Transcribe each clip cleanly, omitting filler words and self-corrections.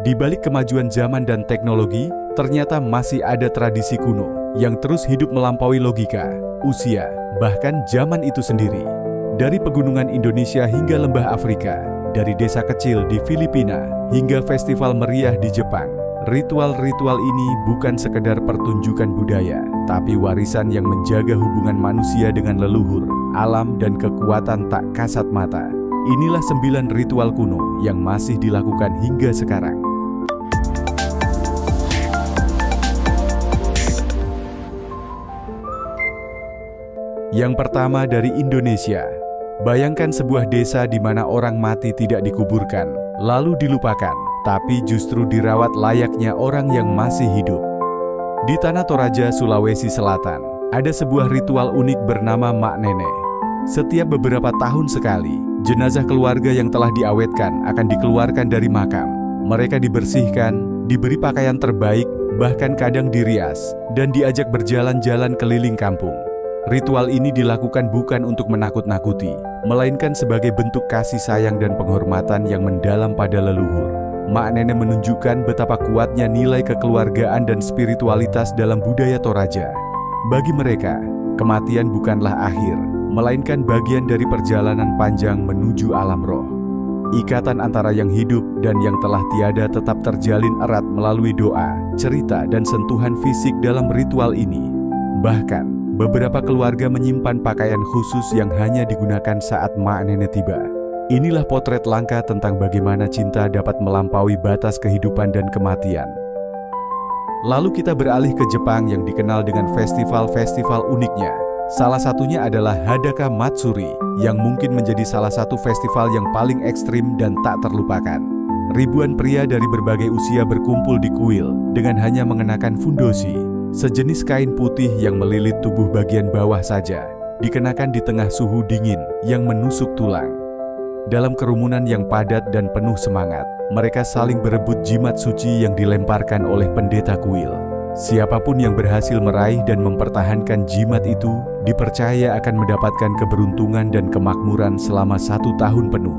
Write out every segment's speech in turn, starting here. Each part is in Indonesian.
Di balik kemajuan zaman dan teknologi, ternyata masih ada tradisi kuno yang terus hidup melampaui logika, usia, bahkan zaman itu sendiri. Dari pegunungan Indonesia hingga lembah Afrika, dari desa kecil di Filipina hingga festival meriah di Jepang, ritual-ritual ini bukan sekedar pertunjukan budaya, tapi warisan yang menjaga hubungan manusia dengan leluhur, alam, dan kekuatan tak kasat mata. Inilah 9 ritual kuno yang masih dilakukan hingga sekarang. Yang pertama dari Indonesia. Bayangkan sebuah desa di mana orang mati tidak dikuburkan, lalu dilupakan, tapi justru dirawat layaknya orang yang masih hidup. Di Tanah Toraja, Sulawesi Selatan, ada sebuah ritual unik bernama Mak Nenek. Setiap beberapa tahun sekali, jenazah keluarga yang telah diawetkan akan dikeluarkan dari makam. Mereka dibersihkan, diberi pakaian terbaik, bahkan kadang dirias, dan diajak berjalan-jalan keliling kampung. Ritual ini dilakukan bukan untuk menakut-nakuti, melainkan sebagai bentuk kasih sayang dan penghormatan yang mendalam pada leluhur. Mak Nenek menunjukkan betapa kuatnya nilai kekeluargaan dan spiritualitas dalam budaya Toraja. Bagi mereka, kematian bukanlah akhir, melainkan bagian dari perjalanan panjang menuju alam roh. Ikatan antara yang hidup dan yang telah tiada tetap terjalin erat melalui doa, cerita, dan sentuhan fisik dalam ritual ini. Bahkan, beberapa keluarga menyimpan pakaian khusus yang hanya digunakan saat Mak Nenek tiba. Inilah potret langka tentang bagaimana cinta dapat melampaui batas kehidupan dan kematian. Lalu kita beralih ke Jepang yang dikenal dengan festival-festival uniknya. Salah satunya adalah Hadaka Matsuri, yang mungkin menjadi salah satu festival yang paling ekstrim dan tak terlupakan. Ribuan pria dari berbagai usia berkumpul di kuil dengan hanya mengenakan fundoshi, sejenis kain putih yang melilit tubuh bagian bawah saja, dikenakan di tengah suhu dingin yang menusuk tulang. Dalam kerumunan yang padat dan penuh semangat, mereka saling berebut jimat suci yang dilemparkan oleh pendeta kuil. Siapapun yang berhasil meraih dan mempertahankan jimat itu, dipercaya akan mendapatkan keberuntungan dan kemakmuran selama 1 tahun penuh.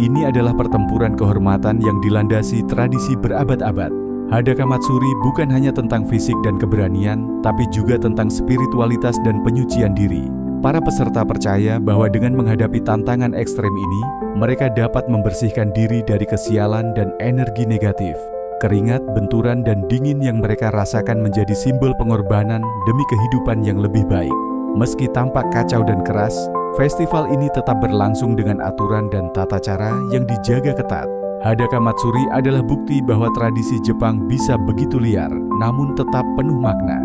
Ini adalah pertempuran kehormatan yang dilandasi tradisi berabad-abad. Hadaka Matsuri bukan hanya tentang fisik dan keberanian, tapi juga tentang spiritualitas dan penyucian diri. Para peserta percaya bahwa dengan menghadapi tantangan ekstrem ini, mereka dapat membersihkan diri dari kesialan dan energi negatif. Keringat, benturan, dan dingin yang mereka rasakan menjadi simbol pengorbanan demi kehidupan yang lebih baik. Meski tampak kacau dan keras, festival ini tetap berlangsung dengan aturan dan tata cara yang dijaga ketat. Hadaka Matsuri adalah bukti bahwa tradisi Jepang bisa begitu liar, namun tetap penuh makna.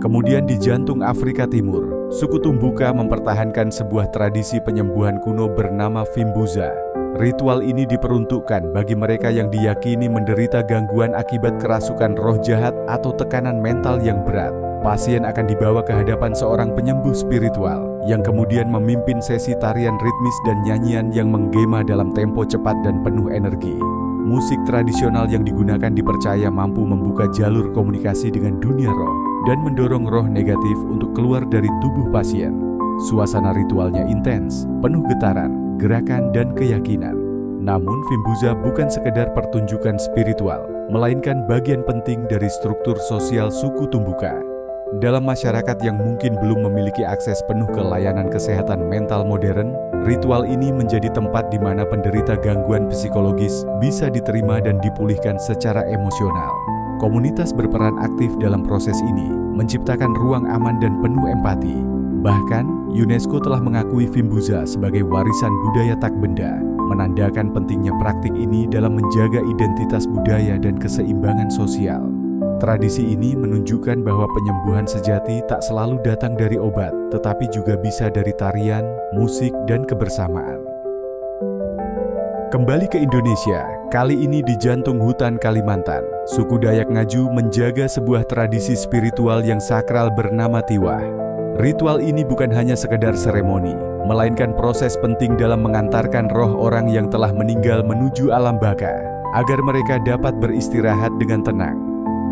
Kemudian di jantung Afrika Timur, suku Tumbuka mempertahankan sebuah tradisi penyembuhan kuno bernama Fimbuza. Ritual ini diperuntukkan bagi mereka yang diyakini menderita gangguan akibat kerasukan roh jahat atau tekanan mental yang berat. Pasien akan dibawa ke hadapan seorang penyembuh spiritual yang kemudian memimpin sesi tarian ritmis dan nyanyian yang menggema dalam tempo cepat dan penuh energi. Musik tradisional yang digunakan dipercaya mampu membuka jalur komunikasi dengan dunia roh dan mendorong roh negatif untuk keluar dari tubuh pasien. Suasana ritualnya intens, penuh getaran, gerakan, dan keyakinan. Namun Fimbuza bukan sekedar pertunjukan spiritual, melainkan bagian penting dari struktur sosial suku Tumbuka. Dalam masyarakat yang mungkin belum memiliki akses penuh ke layanan kesehatan mental modern, ritual ini menjadi tempat di mana penderita gangguan psikologis bisa diterima dan dipulihkan secara emosional. Komunitas berperan aktif dalam proses ini, menciptakan ruang aman dan penuh empati. Bahkan, UNESCO telah mengakui Fimbuza sebagai warisan budaya tak benda, menandakan pentingnya praktik ini dalam menjaga identitas budaya dan keseimbangan sosial. Tradisi ini menunjukkan bahwa penyembuhan sejati tak selalu datang dari obat, tetapi juga bisa dari tarian, musik, dan kebersamaan. Kembali ke Indonesia, kali ini di jantung hutan Kalimantan, suku Dayak Ngaju menjaga sebuah tradisi spiritual yang sakral bernama Tiwah. Ritual ini bukan hanya sekedar seremoni, melainkan proses penting dalam mengantarkan roh orang yang telah meninggal menuju alam baka, agar mereka dapat beristirahat dengan tenang.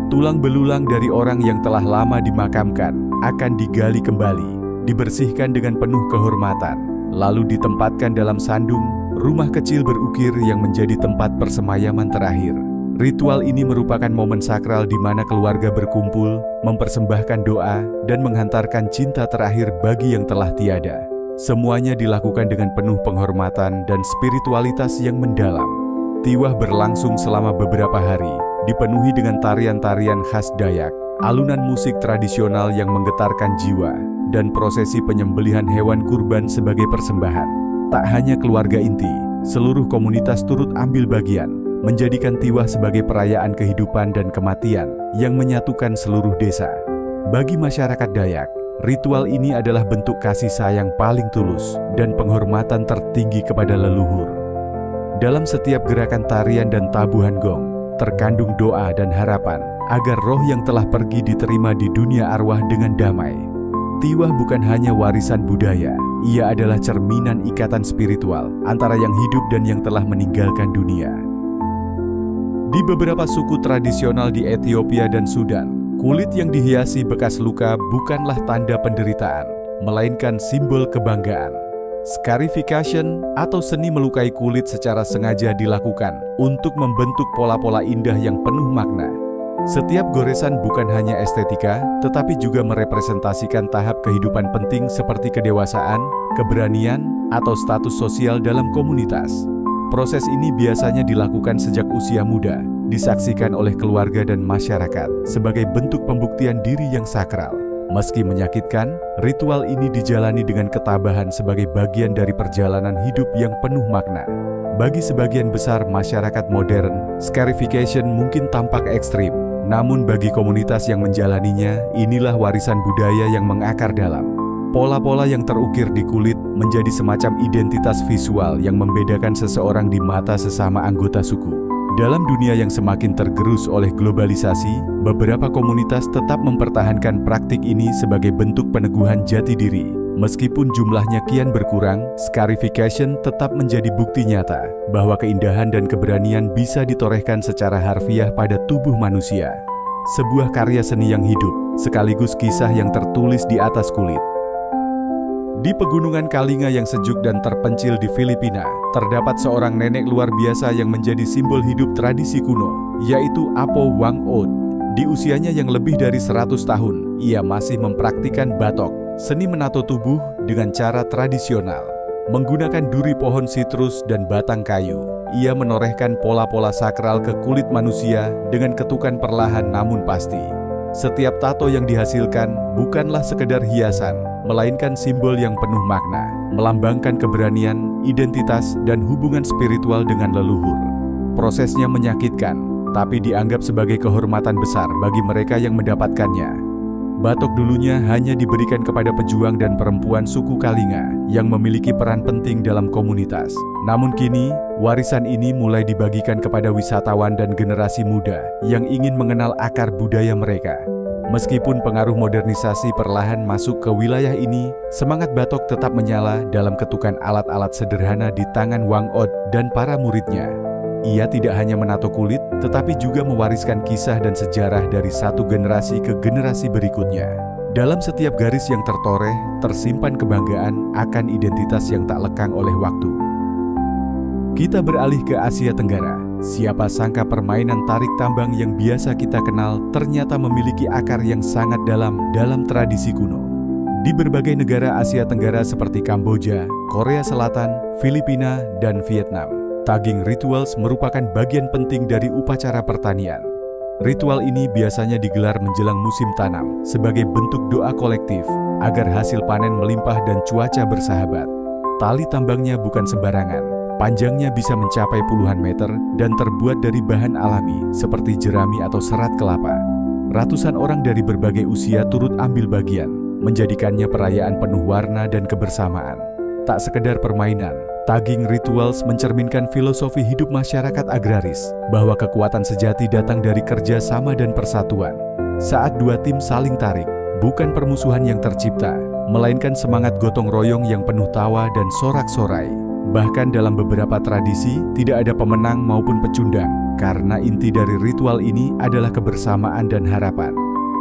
Tulang belulang dari orang yang telah lama dimakamkan akan digali kembali, dibersihkan dengan penuh kehormatan, lalu ditempatkan dalam sandung, rumah kecil berukir yang menjadi tempat persemayaman terakhir. Ritual ini merupakan momen sakral di mana keluarga berkumpul, mempersembahkan doa, dan menghantarkan cinta terakhir bagi yang telah tiada. Semuanya dilakukan dengan penuh penghormatan dan spiritualitas yang mendalam. Tiwah berlangsung selama beberapa hari, dipenuhi dengan tarian-tarian khas Dayak, alunan musik tradisional yang menggetarkan jiwa, dan prosesi penyembelihan hewan kurban sebagai persembahan. Tak hanya keluarga inti, seluruh komunitas turut ambil bagian, menjadikan Tiwah sebagai perayaan kehidupan dan kematian yang menyatukan seluruh desa. Bagi masyarakat Dayak, ritual ini adalah bentuk kasih sayang paling tulus dan penghormatan tertinggi kepada leluhur. Dalam setiap gerakan tarian dan tabuhan gong, terkandung doa dan harapan agar roh yang telah pergi diterima di dunia arwah dengan damai. Tiwah bukan hanya warisan budaya, ia adalah cerminan ikatan spiritual antara yang hidup dan yang telah meninggalkan dunia. Di beberapa suku tradisional di Ethiopia dan Sudan, kulit yang dihiasi bekas luka bukanlah tanda penderitaan, melainkan simbol kebanggaan. Scarification atau seni melukai kulit secara sengaja dilakukan untuk membentuk pola-pola indah yang penuh makna. Setiap goresan bukan hanya estetika, tetapi juga merepresentasikan tahap kehidupan penting seperti kedewasaan, keberanian, atau status sosial dalam komunitas. Proses ini biasanya dilakukan sejak usia muda, disaksikan oleh keluarga dan masyarakat sebagai bentuk pembuktian diri yang sakral. Meski menyakitkan, ritual ini dijalani dengan ketabahan sebagai bagian dari perjalanan hidup yang penuh makna. Bagi sebagian besar masyarakat modern, scarification mungkin tampak ekstrim, namun bagi komunitas yang menjalaninya, inilah warisan budaya yang mengakar dalam. Pola-pola yang terukir di kulit menjadi semacam identitas visual yang membedakan seseorang di mata sesama anggota suku. Dalam dunia yang semakin tergerus oleh globalisasi, beberapa komunitas tetap mempertahankan praktik ini sebagai bentuk peneguhan jati diri. Meskipun jumlahnya kian berkurang, scarification tetap menjadi bukti nyata bahwa keindahan dan keberanian bisa ditorehkan secara harfiah pada tubuh manusia. Sebuah karya seni yang hidup, sekaligus kisah yang tertulis di atas kulit. Di pegunungan Kalinga yang sejuk dan terpencil di Filipina, terdapat seorang nenek luar biasa yang menjadi simbol hidup tradisi kuno, yaitu Apo Wang Od. Di usianya yang lebih dari 100 tahun, ia masih mempraktikkan batok, seni menato tubuh dengan cara tradisional. Menggunakan duri pohon sitrus dan batang kayu, ia menorehkan pola-pola sakral ke kulit manusia dengan ketukan perlahan namun pasti. Setiap tato yang dihasilkan bukanlah sekedar hiasan, melainkan simbol yang penuh makna, melambangkan keberanian, identitas, dan hubungan spiritual dengan leluhur. Prosesnya menyakitkan, tapi dianggap sebagai kehormatan besar bagi mereka yang mendapatkannya. Batok dulunya hanya diberikan kepada pejuang dan perempuan suku Kalinga yang memiliki peran penting dalam komunitas. Namun kini, warisan ini mulai dibagikan kepada wisatawan dan generasi muda yang ingin mengenal akar budaya mereka. Meskipun pengaruh modernisasi perlahan masuk ke wilayah ini, semangat batok tetap menyala dalam ketukan alat-alat sederhana di tangan Wang Od dan para muridnya. Ia tidak hanya menato kulit, tetapi juga mewariskan kisah dan sejarah dari satu generasi ke generasi berikutnya. Dalam setiap garis yang tertoreh, tersimpan kebanggaan akan identitas yang tak lekang oleh waktu. Kita beralih ke Asia Tenggara. Siapa sangka permainan tarik tambang yang biasa kita kenal ternyata memiliki akar yang sangat dalam tradisi kuno. Di berbagai negara Asia Tenggara seperti Kamboja, Korea Selatan, Filipina, dan Vietnam, tagging rituals merupakan bagian penting dari upacara pertanian. Ritual ini biasanya digelar menjelang musim tanam sebagai bentuk doa kolektif agar hasil panen melimpah dan cuaca bersahabat. Tali tambangnya bukan sembarangan. Panjangnya bisa mencapai puluhan meter dan terbuat dari bahan alami seperti jerami atau serat kelapa. Ratusan orang dari berbagai usia turut ambil bagian, menjadikannya perayaan penuh warna dan kebersamaan. Tak sekedar permainan, tagging rituals mencerminkan filosofi hidup masyarakat agraris, bahwa kekuatan sejati datang dari kerja sama dan persatuan. Saat dua tim saling tarik, bukan permusuhan yang tercipta, melainkan semangat gotong royong yang penuh tawa dan sorak-sorai. Bahkan dalam beberapa tradisi, tidak ada pemenang maupun pecundang, karena inti dari ritual ini adalah kebersamaan dan harapan.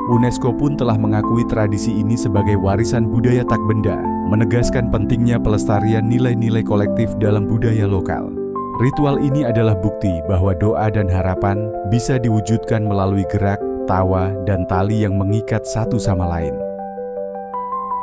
UNESCO pun telah mengakui tradisi ini sebagai warisan budaya tak benda, menegaskan pentingnya pelestarian nilai-nilai kolektif dalam budaya lokal. Ritual ini adalah bukti bahwa doa dan harapan bisa diwujudkan melalui gerak, tawa, dan tali yang mengikat satu sama lain.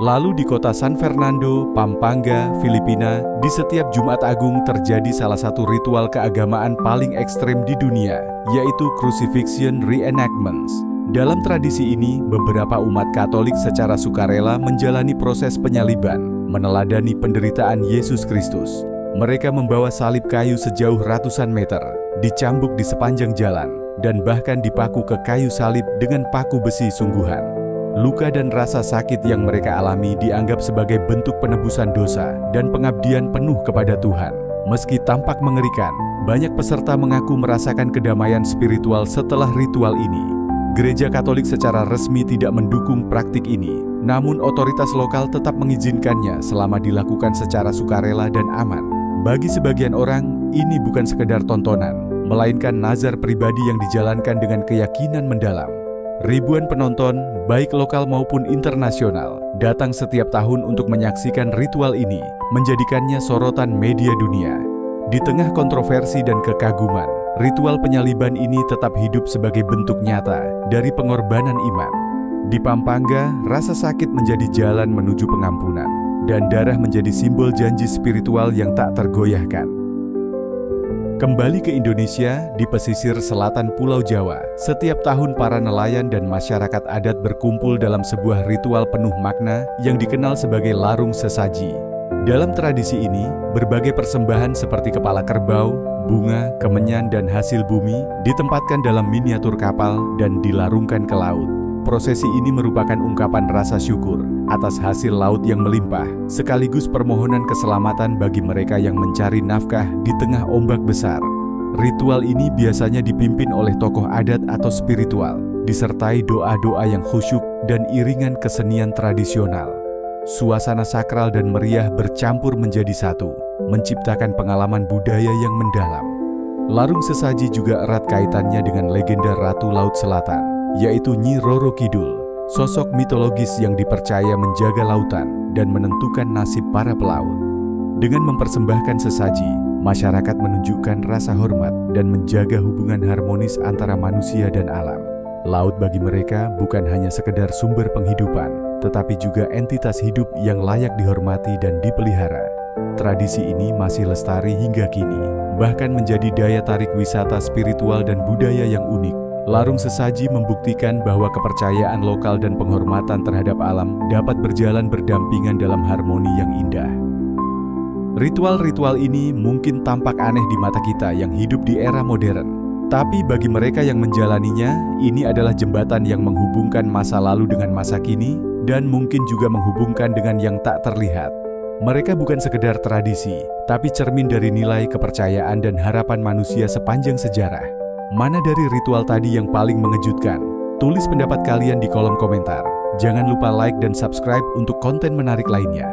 Lalu di kota San Fernando, Pampanga, Filipina, di setiap Jumat Agung terjadi salah satu ritual keagamaan paling ekstrem di dunia, yaitu Crucifixion Reenactments. Dalam tradisi ini, beberapa umat Katolik secara sukarela menjalani proses penyaliban, meneladani penderitaan Yesus Kristus. Mereka membawa salib kayu sejauh ratusan meter, dicambuk di sepanjang jalan, dan bahkan dipaku ke kayu salib dengan paku besi sungguhan. Luka dan rasa sakit yang mereka alami dianggap sebagai bentuk penebusan dosa dan pengabdian penuh kepada Tuhan. Meski tampak mengerikan, banyak peserta mengaku merasakan kedamaian spiritual setelah ritual ini. Gereja Katolik secara resmi tidak mendukung praktik ini, namun otoritas lokal tetap mengizinkannya selama dilakukan secara sukarela dan aman. Bagi sebagian orang, ini bukan sekedar tontonan, melainkan nazar pribadi yang dijalankan dengan keyakinan mendalam. Ribuan penonton, baik lokal maupun internasional, datang setiap tahun untuk menyaksikan ritual ini, menjadikannya sorotan media dunia. Di tengah kontroversi dan kekaguman, ritual penyaliban ini tetap hidup sebagai bentuk nyata dari pengorbanan iman. Di Pampanga, rasa sakit menjadi jalan menuju pengampunan, dan darah menjadi simbol janji spiritual yang tak tergoyahkan. Kembali ke Indonesia, di pesisir selatan Pulau Jawa, setiap tahun para nelayan dan masyarakat adat berkumpul dalam sebuah ritual penuh makna yang dikenal sebagai larung sesaji. Dalam tradisi ini, berbagai persembahan seperti kepala kerbau, bunga, kemenyan, dan hasil bumi ditempatkan dalam miniatur kapal dan dilarungkan ke laut. Prosesi ini merupakan ungkapan rasa syukur atas hasil laut yang melimpah, sekaligus permohonan keselamatan bagi mereka yang mencari nafkah di tengah ombak besar. Ritual ini biasanya dipimpin oleh tokoh adat atau spiritual, disertai doa-doa yang khusyuk dan iringan kesenian tradisional. Suasana sakral dan meriah bercampur menjadi satu, menciptakan pengalaman budaya yang mendalam. Larung sesaji juga erat kaitannya dengan legenda Ratu Laut Selatan, yaitu Nyi Roro Kidul, sosok mitologis yang dipercaya menjaga lautan dan menentukan nasib para pelaut. Dengan mempersembahkan sesaji, masyarakat menunjukkan rasa hormat dan menjaga hubungan harmonis antara manusia dan alam. Laut bagi mereka bukan hanya sekedar sumber penghidupan, tetapi juga entitas hidup yang layak dihormati dan dipelihara. Tradisi ini masih lestari hingga kini, bahkan menjadi daya tarik wisata spiritual dan budaya yang unik. Larung sesaji membuktikan bahwa kepercayaan lokal dan penghormatan terhadap alam dapat berjalan berdampingan dalam harmoni yang indah. Ritual-ritual ini mungkin tampak aneh di mata kita yang hidup di era modern. Tapi bagi mereka yang menjalaninya, ini adalah jembatan yang menghubungkan masa lalu dengan masa kini dan mungkin juga menghubungkan dengan yang tak terlihat. Mereka bukan sekedar tradisi, tapi cermin dari nilai kepercayaan dan harapan manusia sepanjang sejarah. Mana dari ritual tadi yang paling mengejutkan? Tulis pendapat kalian di kolom komentar. Jangan lupa like dan subscribe untuk konten menarik lainnya.